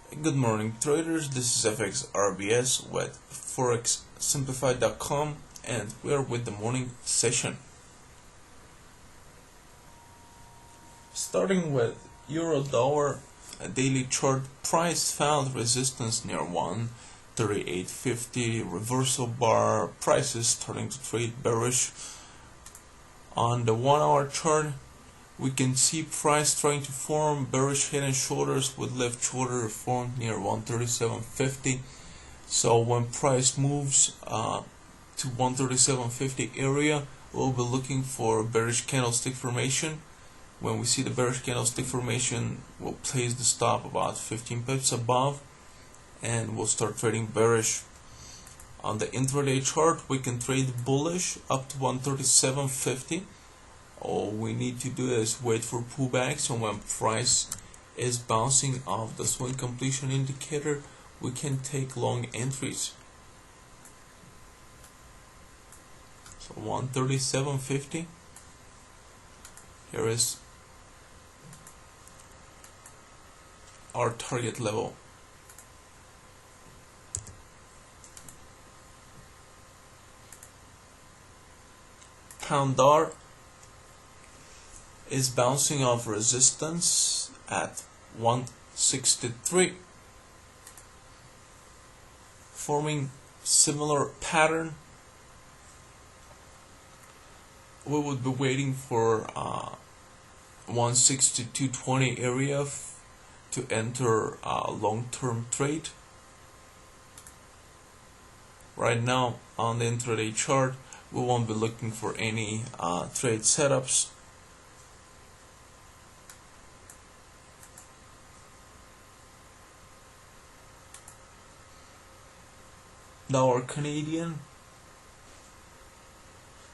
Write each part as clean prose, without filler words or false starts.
Good morning, traders. This is FX-RBS with Forex-Simplified.com, and we are with the morning session. Starting with Euro Dollar, a daily chart, price found resistance near 138.50, reversal bar, prices starting to trade bearish. On the 1 hour chart, we can see price trying to form bearish head and shoulders with left shoulder formed near 137.50. So when price moves to 137.50 area, we'll be looking for bearish candlestick formation. When we see the bearish candlestick formation, we'll place the stop about 15 pips above and we'll start trading bearish. On the intraday chart, we can trade bullish up to 137.50. All we need to do is wait for pullbacks, and when price is bouncing off the swing completion indicator, we can take long entries. So 137.50, here is our target level. Pound dollar is bouncing off resistance at 163, forming similar pattern. We would be waiting for 162.20 area to enter a long-term trade. Right now on the intraday chart, we won't be looking for any trade setups. Dollar Canadian,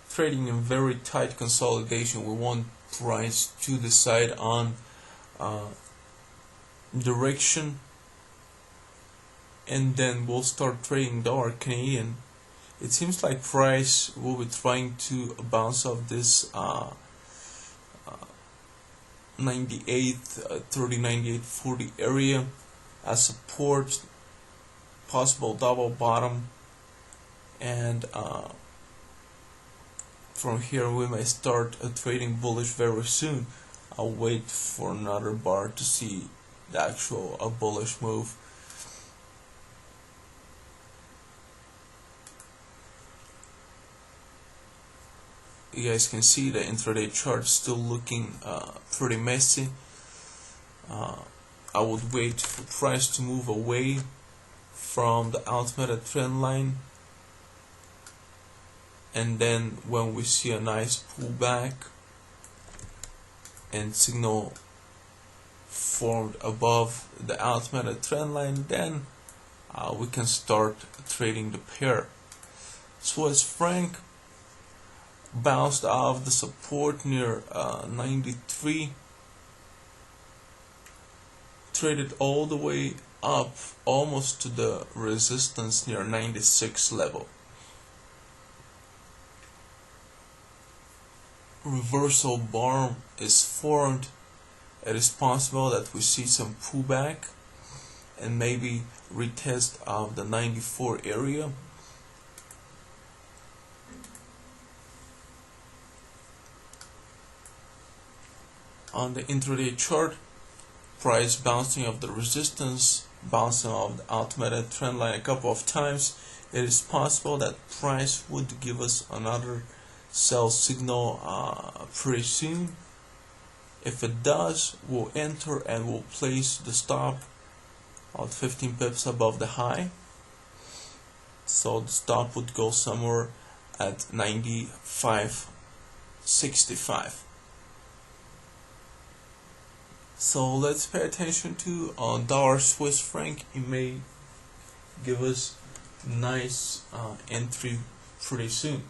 trading in very tight consolidation. We want price to decide on direction, and then we'll start trading Dollar Canadian. It seems like price will be trying to bounce off this 98.30, 98.40 area as support, possible double bottom, and from here we may start trading bullish very soon. I'll wait for another bar to see the actual bullish move. You guys can see the intraday chart still looking pretty messy. I would wait for price to move away from the ultimate trend line, and then when we see a nice pullback and signal formed above the ultimate trend line, then we can start trading the pair. Swiss franc bounced off the support near 93, traded all the way up almost to the resistance near 96 level. Reversal bar is formed. It is possible that we see some pullback and maybe retest of the 94 area. On the intraday chart, price bouncing off the resistance, bouncing off the ultimate trend line a couple of times. It is possible that price would give us another sell signal pretty soon. If it does, we'll enter and we'll place the stop about 15 pips above the high. So the stop would go somewhere at 95.65. So let's pay attention to dollar Swiss franc. It may give us nice entry pretty soon.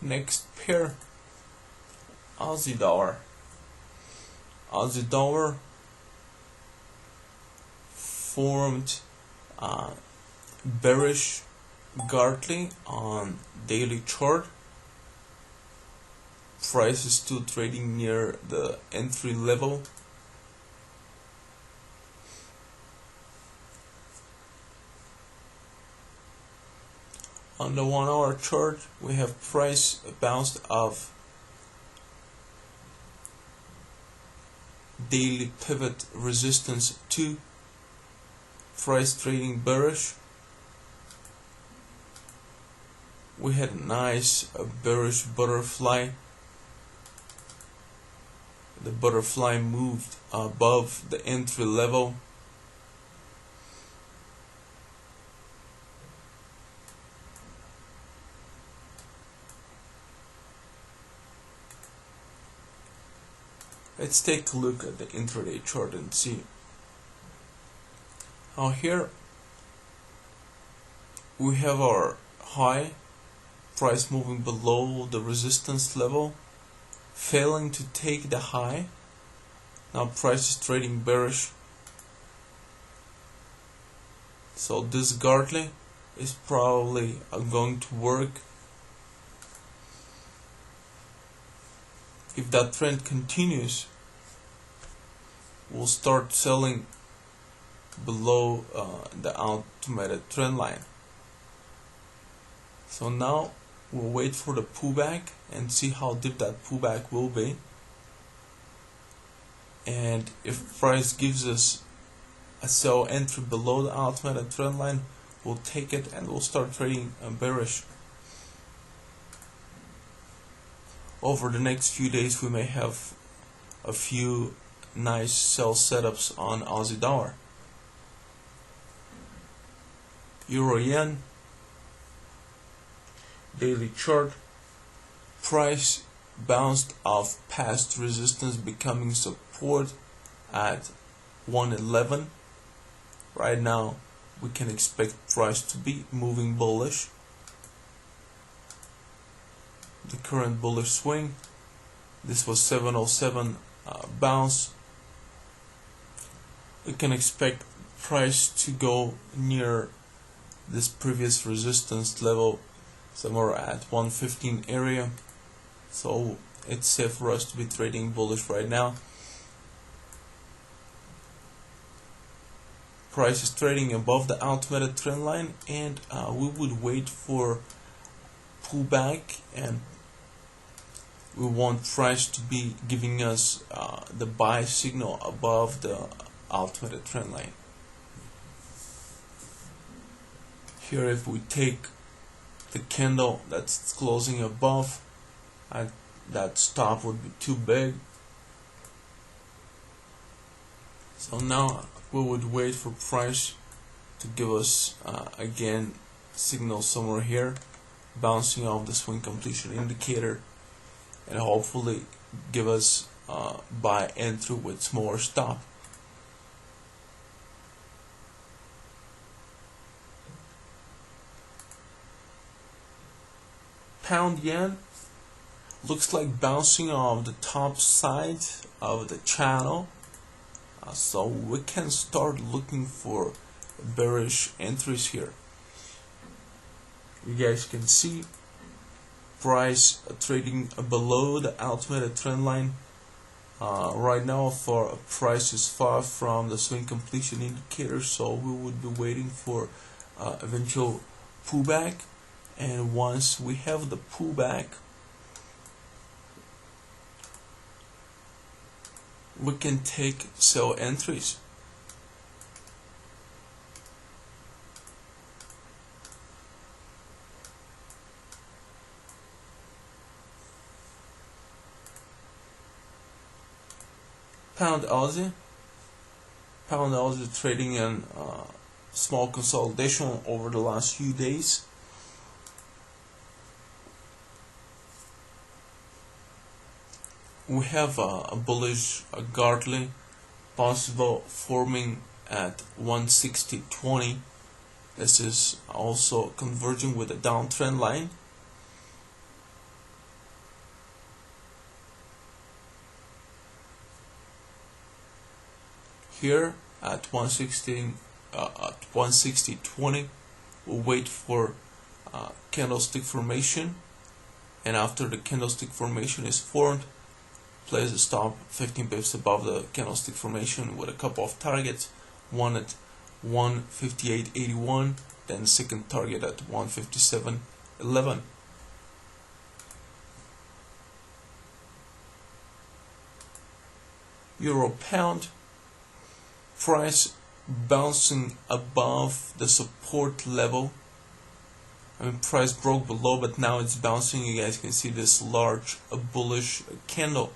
Next pair, Aussie dollar. Aussie dollar formed bearish Gartley on daily chart. Price is still trading near the entry level. On the 1 hour chart, we have price bounced off daily pivot resistance 2. Price trading bearish. We had a nice bearish butterfly. The butterfly moved above the entry level. Let's take a look at the intraday chart and see. Now here we have our high, price moving below the resistance level, failing to take the high. Now price is trading bearish. So this Gartley is probably going to work. If that trend continues, we'll start selling below the automated trend line. So now we'll wait for the pullback and see how deep that pullback will be. And if price gives us a sell entry below the automated trend line, we'll take it and we'll start trading bearish. Over the next few days, we may have a few nice sell setups on Aussie dollar. Euro yen daily chart, price bounced off past resistance, becoming support at 111. Right now we can expect price to be moving bullish. The current bullish swing, this was 707 bounce. We can expect price to go near this previous resistance level, somewhere at 115 area. So it's safe for us to be trading bullish right now. Price is trading above the automated trend line, and we would wait for pullback, and we want price to be giving us the buy signal above the automated trend line. Here, if we take the candle that's closing above, that stop would be too big. So now we would wait for price to give us again signal somewhere here, bouncing off the swing completion indicator, and hopefully give us buy entry with smaller stop. Pound yen looks like bouncing off the top side of the channel, so we can start looking for bearish entries here. You guys can see price trading below the automated trend line. Right now, for price is far from the swing completion indicator, so we would be waiting for eventual pullback. And once we have the pullback, we can take sell entries. Pound Aussie trading in small consolidation over the last few days. We have a bullish Gartley possible forming at 160.20. This is also converging with a downtrend line. Here at 116 at 160.20. We'll wait for candlestick formation, and after the candlestick formation is formed, place a stop 15 pips above the candlestick formation with a couple of targets, one at 158.81, then second target at 157.11. Euro pound price bouncing above the support level. I mean, price broke below, but now it's bouncing. You guys can see this large bullish candle.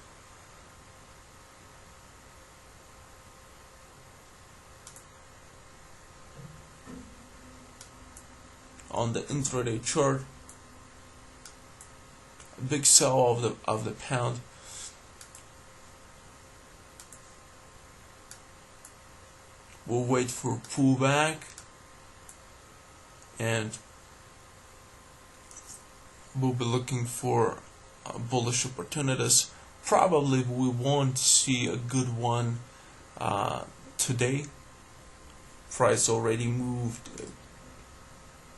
On the intraday chart, a big sell of the pound. We'll wait for pullback, and we'll be looking for bullish opportunities. Probably we won't see a good one today. Price already moved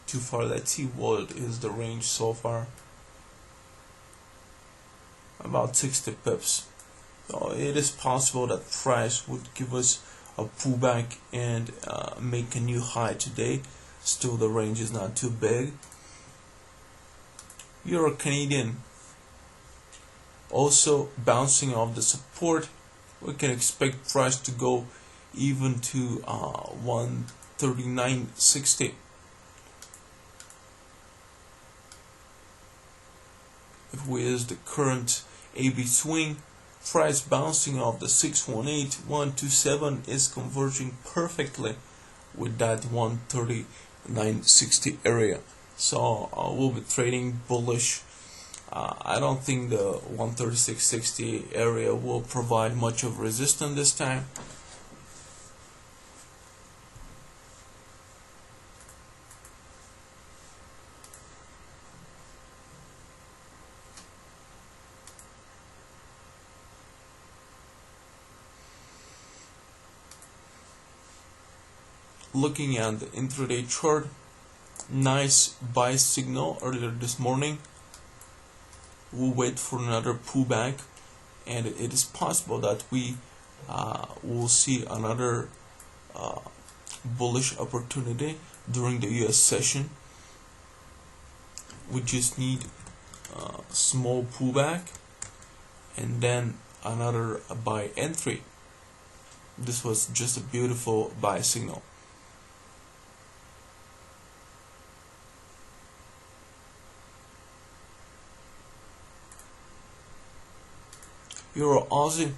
too far. Let's see what is the range so far. About 60 pips. So it is possible that price would give us a pullback and make a new high today. Still, the range is not too big. Euro Canadian also bouncing off the support. We can expect price to go even to 139.60. If we use the current AB swing, price bouncing off the 618.127 is converging perfectly with that 139.60 area. So we'll be trading bullish. I don't think the 136.60 area will provide much of resistance this time. Looking at the intraday chart, nice buy signal earlier this morning. We'll wait for another pullback, and it is possible that we will see another bullish opportunity during the US session. We just need a small pullback and then another buy entry. This was just a beautiful buy signal. Euro Aussie,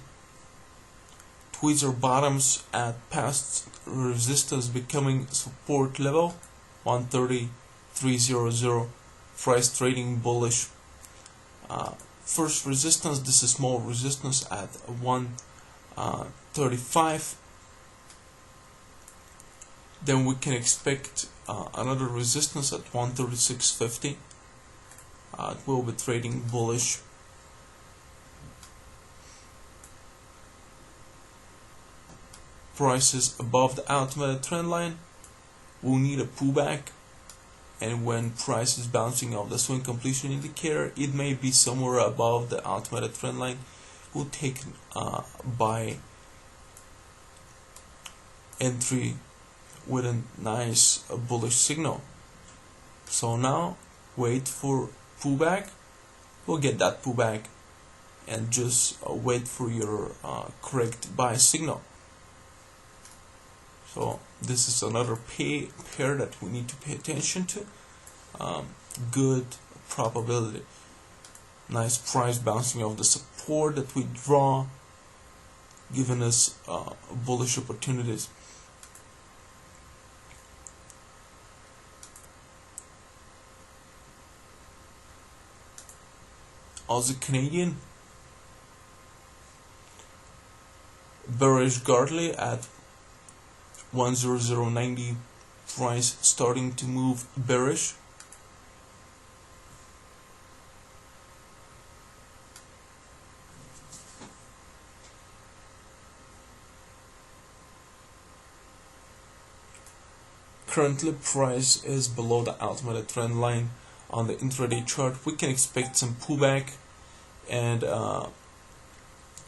tweezer bottoms at past resistance becoming support level 130.300. Price trading bullish. First resistance, this is small resistance at 135. Then we can expect another resistance at 136.50. It will be trading bullish. Prices above the ultimate trend line, we'll need a pullback, and when price is bouncing off the swing completion indicator, it may be somewhere above the ultimate trend line. We'll take buy entry with a nice bullish signal. So now wait for pullback. We'll get that pullback and just wait for your correct buy signal. So this is another pair that we need to pay attention to. Good probability. Nice price bouncing off the support that we draw, giving us bullish opportunities. Aussie Canadian, bearish Gartley at 100.90, price starting to move bearish. Currently price is below the ultimate trend line on the intraday chart. We can expect some pullback, and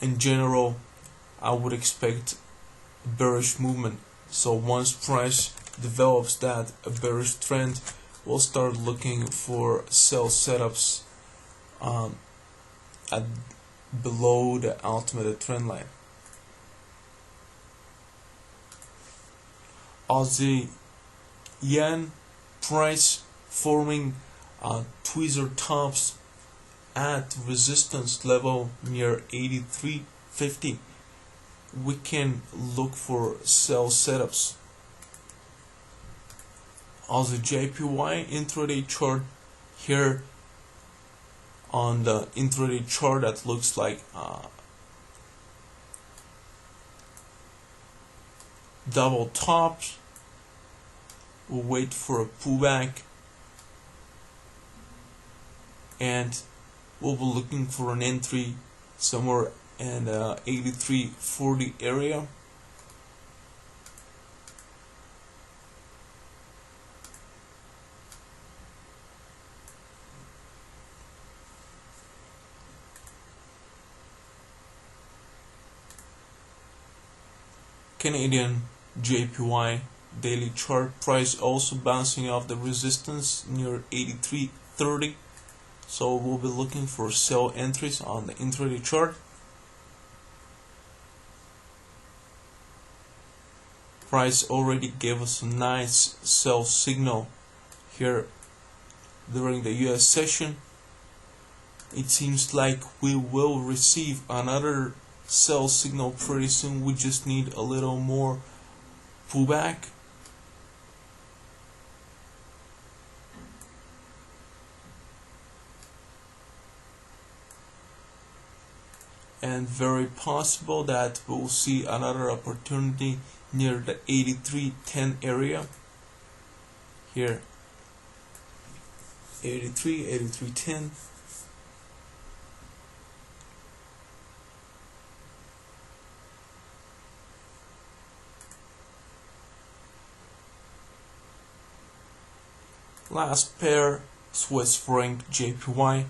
in general I would expect a bearish movement. So once price develops that a bearish trend, we'll start looking for sell setups at below the ultimate trend line. Aussie yen price forming tweezer tops at resistance level near 83.50. We can look for sell setups. Aussie JPY intraday chart here. On the intraday chart, that looks like double tops. We'll wait for a pullback, and we'll be looking for an entry somewhere in 83.40 area. Canadian JPY daily chart price also bouncing off the resistance near 83.30, so we'll be looking for sell entries on the intraday chart. Price already gave us a nice sell signal here during the US session. It seems like we will receive another sell signal pretty soon. We just need a little more pullback. And very possible that we'll see another opportunity near the 83.10 area. Here 83.10. Last pair, Swiss franc JPY.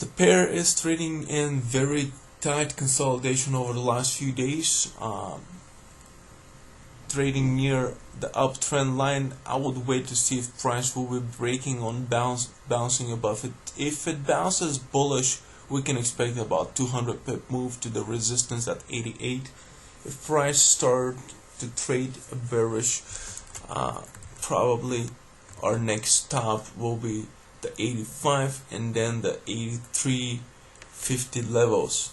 The pair is trading in very tight consolidation over the last few days, trading near the uptrend line. I would wait to see if price will be breaking on bouncing above it. If it bounces bullish, we can expect about 200 pip move to the resistance at 88. If price start to trade a bearish, probably our next stop will be the 85 and then the 83.50 levels.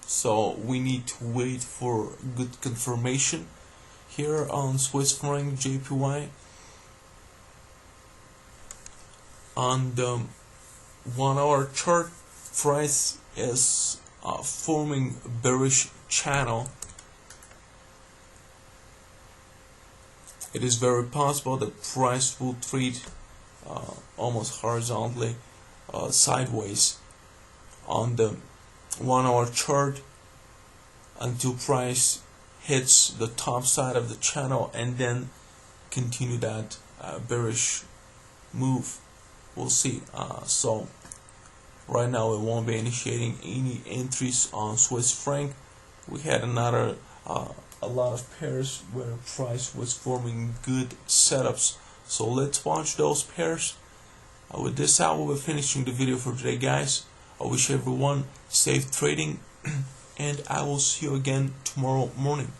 So we need to wait for good confirmation here on Swiss franc JPY. On the 1 hour chart, price is forming a bearish channel. It is very possible that price will trade almost horizontally sideways on the 1 hour chart until price hits the top side of the channel and then continue that bearish move. We'll see. So right now we won't be initiating any entries on Swiss franc. We had another a lot of pairs where price was forming good setups, so let's watch those pairs. With this I will be finishing the video for today, guys. I wish everyone safe trading and I will see you again tomorrow morning.